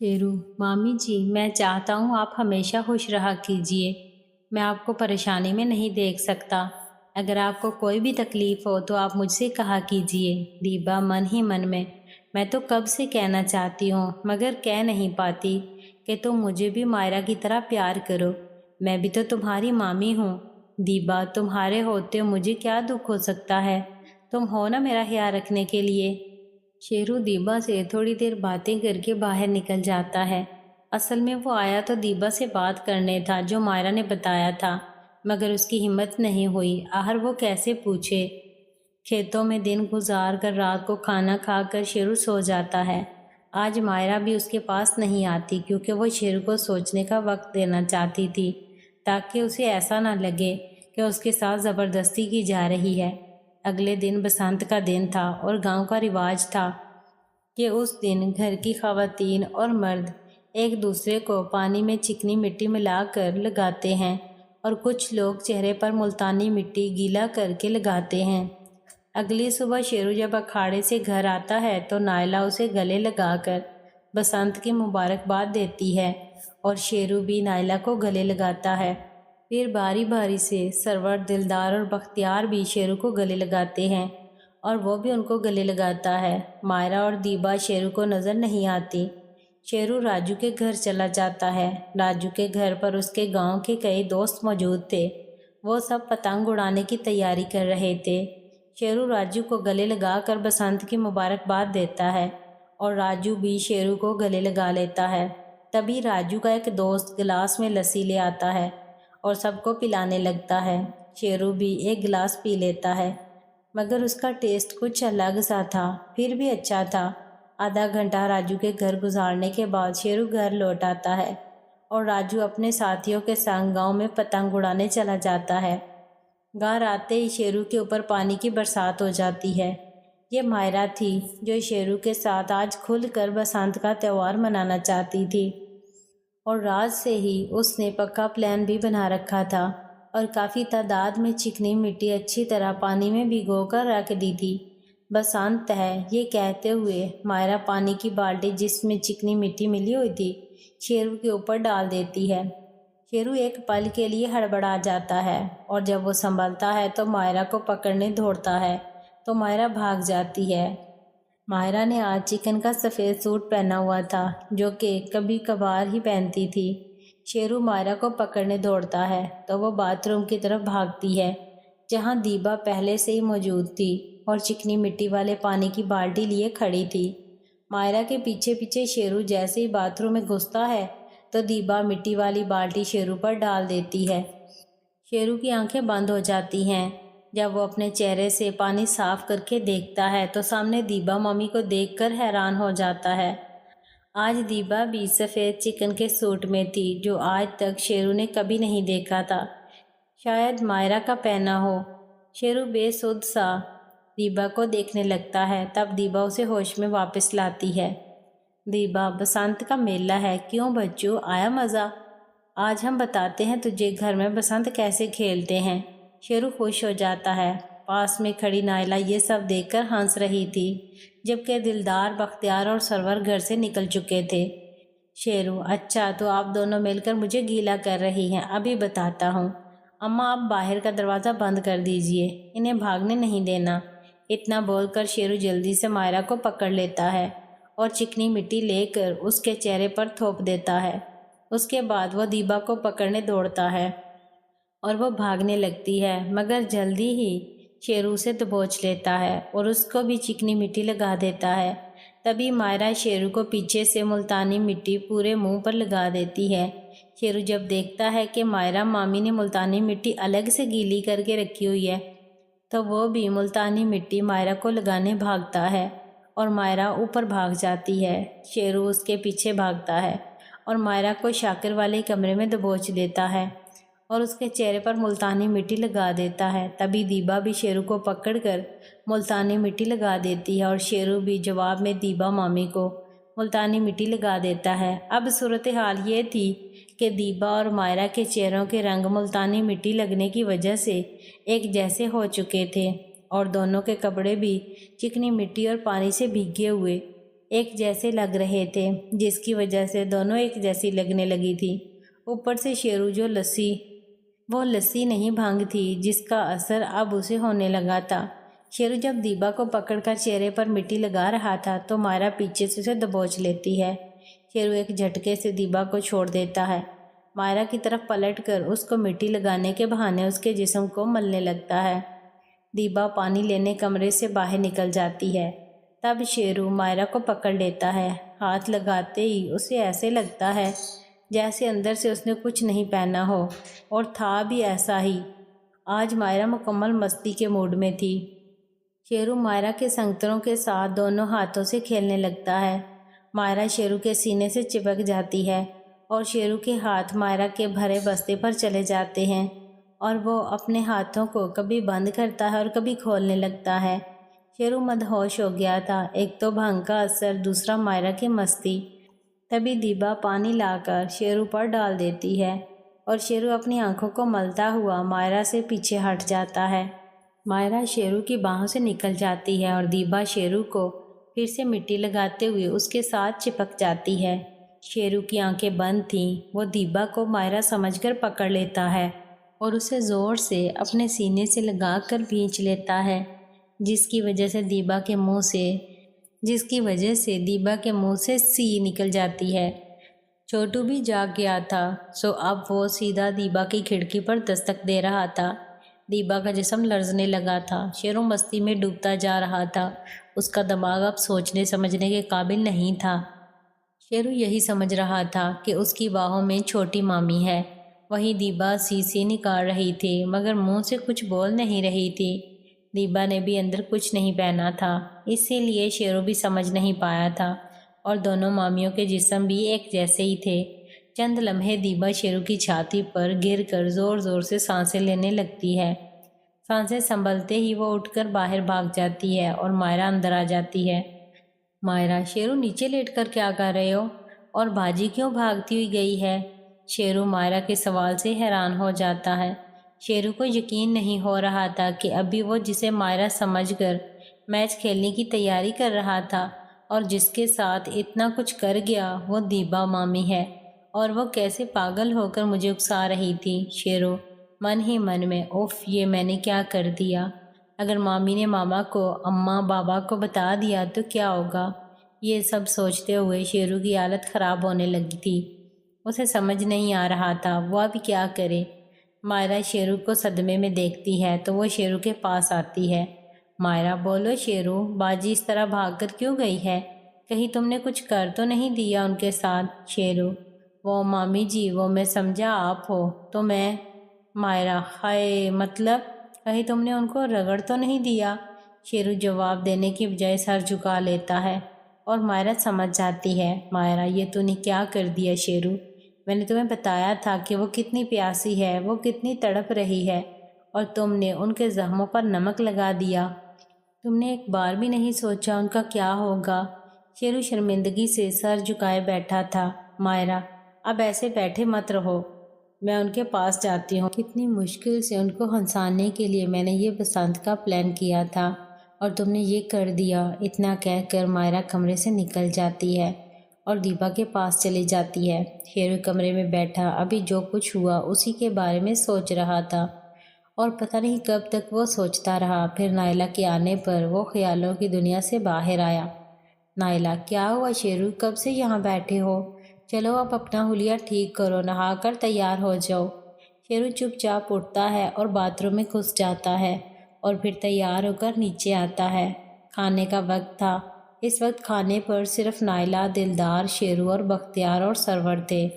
शेरू, मामी जी, मैं चाहता हूँ आप हमेशा खुश रहा कीजिए। मैं आपको परेशानी में नहीं देख सकता। अगर आपको कोई भी तकलीफ़ हो तो आप मुझसे कहा कीजिए। दीबा मन ही मन में, मैं तो कब से कहना चाहती हूँ मगर कह नहीं पाती कि तुम मुझे भी मायरा की तरह प्यार करो। मैं भी तो तुम्हारी मामी हूँ। दीबा, तुम्हारे होते मुझे क्या दुख हो सकता है? तुम हो ना मेरा ख्याल रखने के लिए। शेरू दीबा से थोड़ी देर बातें करके बाहर निकल जाता है। असल में वो आया तो दीबा से बात करने था जो मायरा ने बताया था, मगर उसकी हिम्मत नहीं हुई। आखिर वो कैसे पूछे। खेतों में दिन गुजार कर रात को खाना खाकर शेरू सो जाता है। आज मायरा भी उसके पास नहीं आती क्योंकि वो शेरू को सोचने का वक्त देना चाहती थी, ताकि उसे ऐसा ना लगे कि उसके साथ ज़बरदस्ती की जा रही है। अगले दिन बसंत का दिन था और गांव का रिवाज था कि उस दिन घर की ख़वातीन और मर्द एक दूसरे को पानी में चिकनी मिट्टी मिलाकर लगाते हैं और कुछ लोग चेहरे पर मुल्तानी मिट्टी गीला करके लगाते हैं। अगली सुबह शेरू जब अखाड़े से घर आता है तो नायला उसे गले लगाकर बसंत की मुबारकबाद देती है और शेरू भी नायला को गले लगाता है। फिर बारी बारी से सरवर, दिलदार और बख्तियार भी शेरू को गले लगाते हैं और वो भी उनको गले लगाता है। मायरा और दीबा शेरू को नज़र नहीं आती। शेरू राजू के घर चला जाता है। राजू के घर पर उसके गांव के कई दोस्त मौजूद थे। वो सब पतंग उड़ाने की तैयारी कर रहे थे। शेरू राजू को गले लगाकर बसंत की मुबारकबाद देता है और राजू भी शेरू को गले लगा लेता है। तभी राजू का एक दोस्त गिलास में लस्सी ले आता है और सबको पिलाने लगता है। शेरू भी एक गिलास पी लेता है, मगर उसका टेस्ट कुछ अलग सा था, फिर भी अच्छा था। आधा घंटा राजू के घर गुजारने के बाद शेरू घर लौट आता है और राजू अपने साथियों के संग गांव में पतंग उड़ाने चला जाता है। घर आते ही शेरू के ऊपर पानी की बरसात हो जाती है। ये मायरा थी जो शेरू के साथ आज खुलकर बसंत का त्यौहार मनाना चाहती थी और रात से ही उसने पक्का प्लान भी बना रखा था और काफ़ी तादाद में चिकनी मिट्टी अच्छी तरह पानी में भिगो कर रख दी थी। बसंत है, ये कहते हुए मायरा पानी की बाल्टी जिसमें चिकनी मिट्टी मिली हुई थी शेरू के ऊपर डाल देती है। शेरू एक पल के लिए हड़बड़ा जाता है और जब वो संभलता है तो मायरा को पकड़ने दौड़ता है तो मायरा भाग जाती है। मायरा ने आज चिकन का सफ़ेद सूट पहना हुआ था जो कि कभी कभार ही पहनती थी। शेरू मायरा को पकड़ने दौड़ता है तो वो बाथरूम की तरफ भागती है जहां दीबा पहले से ही मौजूद थी और चिकनी मिट्टी वाले पानी की बाल्टी लिए खड़ी थी। मायरा के पीछे पीछे शेरू जैसे ही बाथरूम में घुसता है तो दीबा मिट्टी वाली बाल्टी शेरू पर डाल देती है। शेरू की आंखें बंद हो जाती हैं। जब वो अपने चेहरे से पानी साफ करके देखता है तो सामने दीबा मम्मी को देखकर हैरान हो जाता है। आज दीबा भी सफ़ेद चिकन के सूट में थी जो आज तक शेरू ने कभी नहीं देखा था। शायद मायरा का पहना हो। शेरू बेसुध सा दीबा को देखने लगता है। तब दीबा उसे होश में वापस लाती है। दीबा, बसंत का मेला है, क्यों बच्चों, आया मज़ा? आज हम बताते हैं तुझे घर में बसंत कैसे खेलते हैं। शेरू खुश हो जाता है। पास में खड़ी नायला ये सब देखकर हंस रही थी, जबकि दिलदार, बख्तियार और सरवर घर से निकल चुके थे। शेरू, अच्छा तो आप दोनों मिलकर मुझे गीला कर रही हैं, अभी बताता हूँ। अम्मा, आप बाहर का दरवाज़ा बंद कर दीजिए, इन्हें भागने नहीं देना। इतना बोलकर शेरू जल्दी से मायरा को पकड़ लेता है और चिकनी मिट्टी लेकर उसके चेहरे पर थोप देता है। उसके बाद वो दीबा को पकड़ने दौड़ता है और वो भागने लगती है, मगर जल्दी ही शेरू से दबोच लेता है और उसको भी चिकनी मिट्टी लगा देता है। तभी मायरा शेरू को पीछे से मुल्तानी मिट्टी पूरे मुंह पर लगा देती है। शेरू जब देखता है कि मायरा मामी ने मुल्तानी मिट्टी अलग से गीली करके रखी हुई है तो वो भी मुल्तानी मिट्टी मायरा को लगाने भागता है और मायरा ऊपर भाग जाती है। शेरू उसके पीछे भागता है और मायरा को शाकिर वाले कमरे में दबोच देता है और उसके चेहरे पर मुल्तानी मिट्टी लगा देता है। तभी दीबा भी शेरू को पकड़कर मुल्तानी मिट्टी लगा देती है और शेरू भी जवाब में दीबा मामी को मुल्तानी मिट्टी लगा देता है। अब सूरत हाल ये थी कि दीबा और मायरा के चेहरों के रंग मुल्तानी मिट्टी लगने की वजह से एक जैसे हो चुके थे और दोनों के कपड़े भी चिकनी मिट्टी और पानी से भीगे हुए ایک جیسے لگ رہے تھے، جس کی وجہ سے دونوں ایک جیسی لگنے لگی تھی۔ اوپر سے شیرو وہ لسی نہیں بھانگ تھی جس کا اثر اب اسے ہونے لگا تھا۔ شیرو جب دیبا کو پکڑ کر چہرے پر مٹی لگا رہا تھا تو مائرہ پیچھے سے اسے دبوچ لیتی ہے۔ شیرو ایک جھٹکے سے دیبا کو چھوڑ دیتا ہے، مائرہ کی طرف پلٹ کر اس کو مٹی لگانے کے بہانے اس کے جسم کو ملنے لگتا ہے۔ دیبا پانی لینے کمرے سے باہر نکل جاتی ہے۔ تب شیرو مائرہ کو پکڑ لیتا ہے۔ ہاتھ لگاتے ہی اسے ایسے لگتا ہے جیسے اندر سے اس نے کچھ نہیں پہنا ہو، اور تھا بھی ایسا ہی۔ آج مائرہ مکمل مستی کے موڈ میں تھی۔ شیرو مائرہ کے سنگتروں کے ساتھ دونوں ہاتھوں سے کھیلنے لگتا ہے۔ مائرہ شیرو کے سینے سے چپک جاتی ہے اور شیرو کے ہاتھ مائرہ کے بھرے بستے پر چلے جاتے ہیں، اور وہ اپنے ہاتھوں کو کبھی بند کرتا ہے اور کبھی کھولنے لگتا ہے۔ شیرو مدہوش ہو گیا تھا، ایک تو بھنگ کا اثر، دوسرا مائرہ کی مستی۔ تبھی دیبا پانی لا کر شیرو پر ڈال دیتی ہے اور شیرو اپنی آنکھوں کو ملتا ہوا مائرہ سے پیچھے ہٹ جاتا ہے۔ مائرہ شیرو کی باہوں سے نکل جاتی ہے اور دیبا شیرو کو پھر سے مٹی لگاتے ہوئے اس کے ساتھ چپک جاتی ہے۔ شیرو کی آنکھیں بند تھیں، وہ دیبا کو مائرہ سمجھ کر پکڑ لیتا ہے اور اسے زور سے اپنے سینے سے لگا کر کھینچ لیتا ہے، جس کی وجہ سے دیبا کے منہ سے سی نکل جاتی ہے۔ چھوٹو بھی جاگ گیا تھا، سو اب وہ سیدھا دیبا کی کھڑکی پر دستک دے رہا تھا۔ دیبا کا جسم لرزنے لگا تھا۔ شیرو مستی میں ڈوبتا جا رہا تھا، اس کا دماغ اب سوچنے سمجھنے کے قابل نہیں تھا۔ شیرو یہی سمجھ رہا تھا کہ اس کی باہوں میں چھوٹی مامی ہے۔ وہیں دیبا سی نکال رہی تھی مگر منہ سے کچھ بول نہیں رہی تھی۔ دیبا نے بھی اندر کچھ نہیں پہنا تھا، اسی لیے شیرو بھی سمجھ نہیں پایا تھا، اور دونوں مامیوں کے جسم بھی ایک جیسے ہی تھے۔ چند لمحے دیبا شیرو کی چھاتی پر گر کر زور زور سے سانسیں لینے لگتی ہے۔ سانسیں سنبھلتے ہی وہ اٹھ کر باہر بھاگ جاتی ہے اور مائرہ اندر آ جاتی ہے۔ مائرہ: شیرو نیچے لیٹ کر کیا کر رہے ہو؟ اور باجی کیوں بھاگتی ہوئی گئی ہے؟ شیرو مائرہ کے سوال سے حیران ہو جاتا ہے۔ شیرو کو یقین نہیں ہو رہا تھا کہ ابھی وہ جسے مائرہ سمجھ کر میچ کھیلنے کی تیاری کر رہا تھا اور جس کے ساتھ اتنا کچھ کر گیا وہ دیبا مامی ہے، اور وہ کیسے پاگل ہو کر مجھے اکسا رہی تھی۔ شیرو من ہی من میں: اوف، یہ میں نے کیا کر دیا؟ اگر مامی نے ماما کو، اماں بابا کو بتا دیا تو کیا ہوگا؟ یہ سب سوچتے ہوئے شیرو کی حالت خراب ہونے لگی تھی۔ اسے سمجھ نہیں آ رہا تھا وہ اب کیا کرے۔ مائرہ شیرو کو صدمے میں دیکھتی ہے تو وہ شیرو کے پاس آتی ہے۔ مائرہ: بولو شیرو، باجی اس طرح بھاگ کر کیوں گئی ہے؟ کہیں تم نے کچھ کر تو نہیں دیا ان کے ساتھ؟ شیرو: وہ مامی جی، وہ میں سمجھا آپ ہو تو میں۔ مائرہ: ہائے، مطلب کہیں تم نے ان کو رگڑ تو نہیں دیا؟ شیرو جواب دینے کی بجائے سر جھکا لیتا ہے اور مائرہ سمجھ جاتی ہے۔ مائرہ: یہ تو نے کیا کر دیا شیرو؟ میں نے تمہیں بتایا تھا کہ وہ کتنی پیاسی ہے، وہ کتنی تڑپ رہی ہے، اور تم نے ان کے زخموں پر نمک لگا دیا۔ تم نے ایک بار بھی نہیں سوچا ان کا کیا ہوگا؟ شیرو شرمندگی سے سر جھکائے بیٹھا تھا۔ مائرہ: اب ایسے بیٹھے مت رہو، میں ان کے پاس جاتی ہوں۔ کتنی مشکل سے ان کو ہنسانے کے لیے میں نے یہ بسنت کا پلان کیا تھا اور تم نے یہ کر دیا۔ اتنا کہہ کر مائرہ کمرے سے نکل جاتی ہے اور دیبا کے پاس چلی جاتی ہے۔ شیرو کمرے میں بیٹھا ابھی جو کچھ ہوا اسی کے بارے میں سوچ رہا تھا، اور پتہ نہیں کب تک وہ سوچتا رہا۔ پھر نائلہ کے آنے پر وہ خیالوں کی دنیا سے باہر آیا۔ نائلہ: کیا ہوا شیرو، کب سے یہاں بیٹھے ہو؟ چلو اب اپنا حلیہ ٹھیک کرو، نہا کر تیار ہو جاؤ۔ شیرو چپ چاپ اٹھتا ہے اور باتھ روم میں گھس جاتا ہے اور پھر تیار ہو کر نیچے آتا ہے۔ کھانے کا وقت تھا۔ اس وقت کھانے پر صرف نائلہ، دلدار، شیرو اور بختیار اور سرور تھے۔